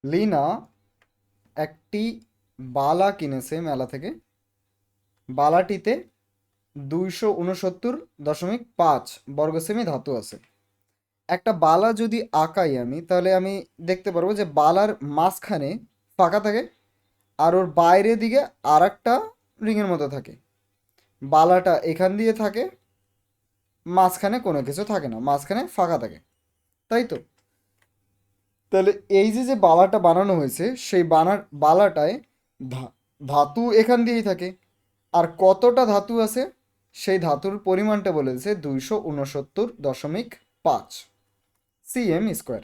লিনা একটি বালা কিনেছে মেলা থেকে। বালাটিতে 269.5 বর্গ সেমি ধাতু আছে। একটা বালা যদি আঁকাই আমি, তাহলে আমি দেখতে পারবো যে বালার মাঝখানে ফাঁকা থাকে, আর ওর বাইরের দিকে আর একটা রিংয়ের মতো থাকে। বালাটা এখান দিয়ে থাকে, মাঝখানে কোনো কিছু থাকে না, মাঝখানে ফাঁকা থাকে, তাই তো? তাহলে এই যে যে বালাটা বানানো হয়েছে, সেই বালাটায় ধাতু এখান দিয়েই থাকে। আর কতটা ধাতু আছে, সেই ধাতুর পরিমাণটা বলেছে 269.5 সিএম স্কোয়ার।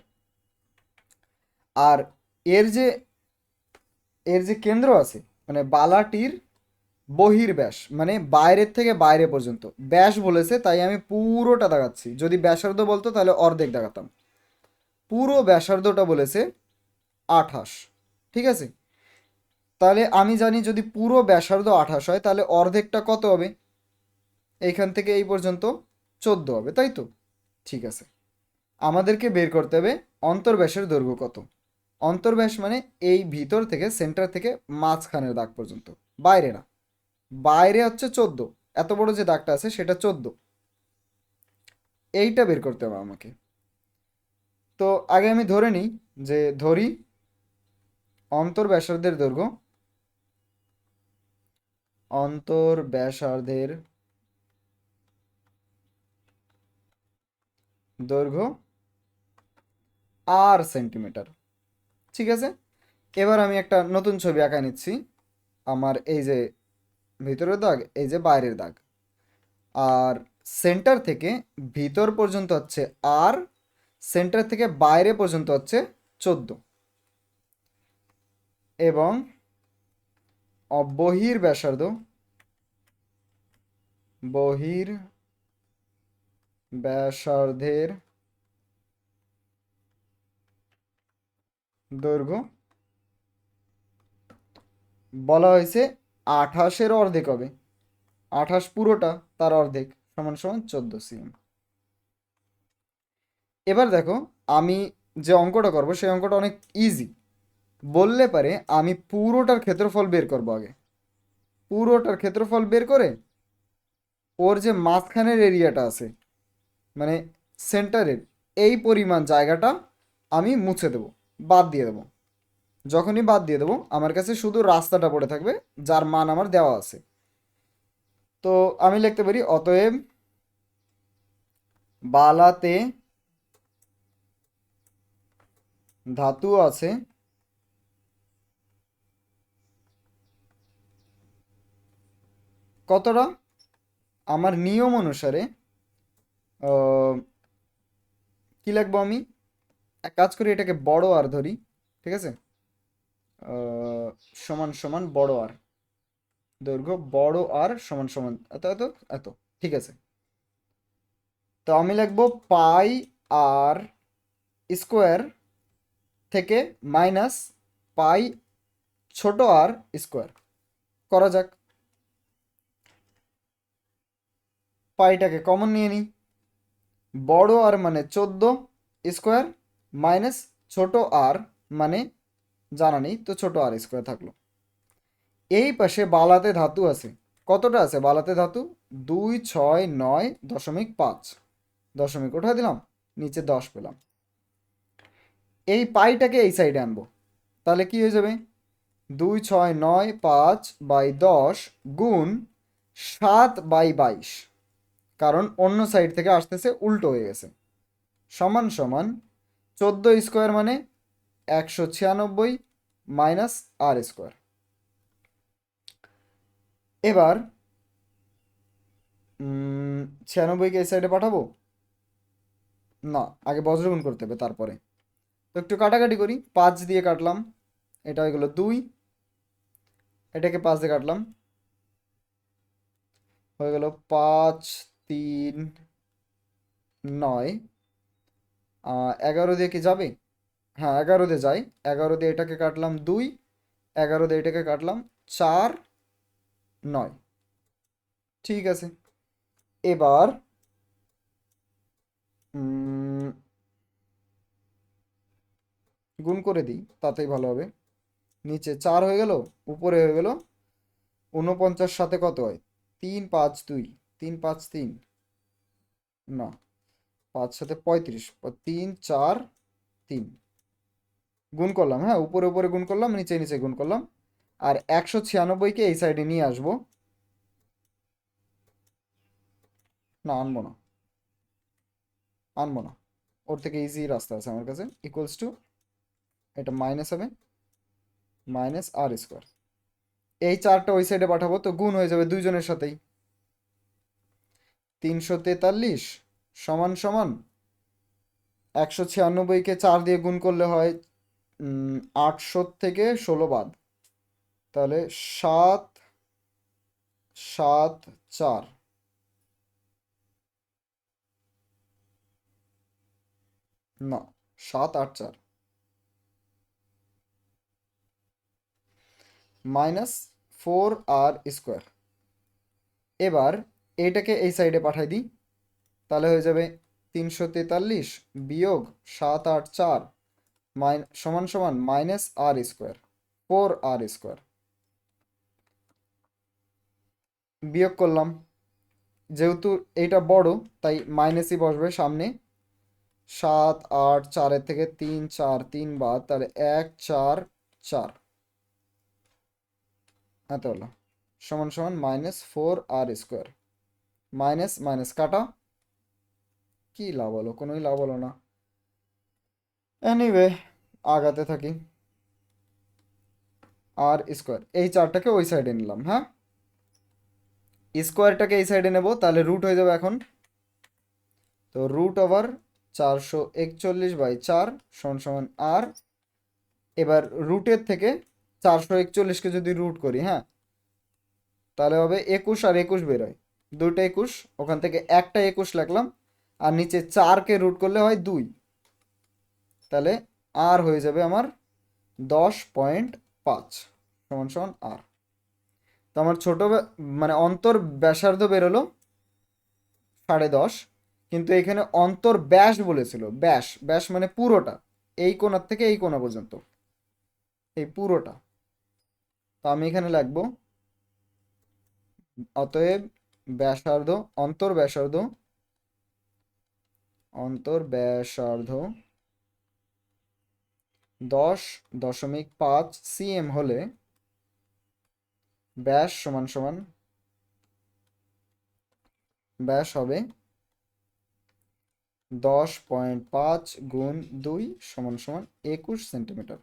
আর এর যে এর যে কেন্দ্র আছে, মানে বালাটির বহির্ব্যাস, মানে বাইরের থেকে বাইরে পর্যন্ত ব্যাস বলেছে, তাই আমি পুরোটা দেখাচ্ছি। যদি ব্যাসার্ধ বলতো তাহলে অর্ধেক দেখাতাম। পুরো ব্যাসার্ধটা বলেছে 28। ঠিক আছে? তাহলে আমি জানি যদি পুরো ব্যাসার্ধ 28 হয়, তাহলে অর্ধেকটা কত হবে? এইখান থেকে এই পর্যন্ত 14 হবে, তাই তো? ঠিক আছে, আমাদেরকে বের করতে হবে অন্তর্ব্যাসের দৈর্ঘ্য কত। অন্তর্ব্যাস মানে এই ভিতর থেকে, সেন্টার থেকে মাঝখানের দাগ পর্যন্ত, বাইরে না। বাইরে হচ্ছে 14, এত বড় যে দাগটা আছে সেটা 14। এইটা বের করতে হবে আমাকে। তো আগে আমি ধরে নিই, যে ধরি অন্তর্ব্যাসার্ধের দৈর্ঘ্য, অন্তর্ব্যাসার্ধের দৈর্ঘ্য আর সেন্টিমিটার। ঠিক আছে, এবার আমি একটা নতুন ছবি আঁকা নিচ্ছি। আমার এই যে ভিতরের দাগ, এই যে বাইরের দাগ, আর সেন্টার থেকে ভিতর পর্যন্ত হচ্ছে আর, সেন্টার থেকে বাইরে পর্যন্ত হচ্ছে 14, এবং বহির ব্যাসার্ধ, বহির ব্যাসার্ধের দৈর্ঘ্য বলা হয়েছে 28-এর অর্ধেক হবে। 28 পুরোটা, তার অর্ধেক সমান সমান 14 সিএম। এবার দেখো, আমি যে অঙ্কটা করব সেই অঙ্কটা অনেক ইজি। বললে পারে আমি পুরোটার ক্ষেত্রফল বের করব আগে। পুরোটার ক্ষেত্রফল বের করে ওর যে মাঝখানের এরিয়াটা আছে, মানে সেন্টারের এই পরিমাণ জায়গাটা আমি মুছে দেব, বাদ দিয়ে দেবো। যখনই বাদ দিয়ে দেবো, আমার কাছে শুধু রাস্তাটা পড়ে থাকবে, যার মান আমার দেওয়া আছে। তো আমি লিখতে পারি অতএব বালাতে ধাতু আছে কতটা। আমার নিয়ম অনুসারে আহ, কি লিখবো আমি? এক কাজ করি, এটাকে বড় আর ধরি। ঠিক আছে, আহ, সমান সমান বড় আর, দৈর্ঘ্য বড় আর সমান সমান এত এত এত। ঠিক আছে, তো আমি লিখবো পাই আর স্কোয়ার থেকে মাইনাস পাই ছোট আর স্কোয়ার। করা যাক, পাইটাকে কমন নিয়ে নিই। বড় আর মানে 14 স্কোয়ার, মাইনাস ছোট আর মানে জানা নেই, তো ছোট আর স্কোয়ার থাকলো। এই পাশে বালাতে ধাতু আছে, কতটা আছে বালাতে ধাতু? 269.5। দশমিক উঠা দিলাম, নিচে 10 পেলাম। এই পাইটাকে এই সাইডে আনবো, তাহলে কি হয়ে যাবে? 269.5/10 গুণ 7/22, কারণ অন্য সাইড থেকে আসতেছে, উল্টো হয়ে গেছে, সমান সমান 14 স্কোয়ার মানে 196 মাইনাস আর স্কোয়ার। এবার 96কে এই সাইডে পাঠাবো? না, আগে বজ্রগুণ করতে হবে তারপরে। তো একটু কাটাকাটি করি, 5 দিয়ে কাটলাম, এটা হয়ে গেল 2, এটাকে 5 দিয়ে কাটলাম, হয়ে গেল 5 3 9। 11 দিয়ে কি যাবে? হ্যাঁ, 11 দিয়ে যাই। 11 দিয়ে এটাকে কাটলাম 2, 11 দিয়ে এটাকে কাটলাম 4 9। ঠিক আছে, এবার উম, গুণ করে দিই, তাতেই ভালো হবে। নিচে 4 হয়ে গেল, উপরে হয়ে গেল 49, সাথে কত হয়? 3 5 2, 3 5 3, না 5 সাথে 35, 3 4 3 গুণ করলাম। হ্যাঁ, উপরে উপরে গুণ করলাম, নিচে নিচে গুণ করলাম। আর 196কে এই সাইডে নিয়ে আসবো। না, আনবো না, আনবো না, ওর থেকে ইজি রাস্তা আছে আমার কাছে। ইকুয়ালস টু, এটা মাইনাস হবে, মাইনাস আর স্কোয়ার। এই 4টা ওই সাইডে পাঠাবো, তো গুণ হয়ে যাবে দুইজনের সাথেই। 343 সমান সমান 196কে 4 দিয়ে গুণ করলে হয় 800 থেকে 16 বাদ, তাহলে 7 7 4, না 7 8 4 মাইনাস 4r²। এবার এটাকে এই সাইডে পাঠাই দিই, তাহলে হয়ে যাবে 343 বিয়োগ 7 8 4 সমান সমান -r², 4r²। বিয়োগ করলাম, যেহেতু এইটা বড় তাই মাইনাসই বসবে সামনে। 7 8 4-এর থেকে 3 4 3 বাদ, তাহলে 1 4 4, এত হলো, সমান সমান -4r²। মাইনাস মাইনাস কাটা, কি লাভ হলো? কোনোই লাভ হলো না। এনিওয়ে, আগাতে থাকি। আর², এই 4টাকে ওই সাইডে নিলাম। হ্যাঁ, স্কোয়ারটাকে এই সাইডে নেব, তাহলে রুট হয়ে যাবে এখন। তো √ওভার 441/4 সমান সমান আর। এবার রুটের থেকে 441কে যদি রুট করি, হ্যাঁ, তাহলে হবে 21 আর 21 বেরোয়, দুইটা 21, ওখান থেকে একটা 21 লিখলাম। আর নিচে 4কে রুট করলে হয় 2, তাহলে আর হয়ে যাবে আমার 10.5 সমান সমান আর। তো আমার মানে অন্তর ব্যাসার্ধ বেরোলো 10.5, কিন্তু এখানে অন্তর ব্যাস বলেছিল। ব্যাস, ব্যাস মানে পুরোটা, এই কোণার থেকে এই কোণা পর্যন্ত, এই পুরোটা। তো আমি এখানে লিখবো, অতএব ব্যাসার্ধ, অন্তর ব্যাসার্ধ 10.5 cm হলে ব্যাস সমান সমান, ব্যাস হবে 10.5 গুণ 2 সমান সমান 21 সেন্টিমিটার।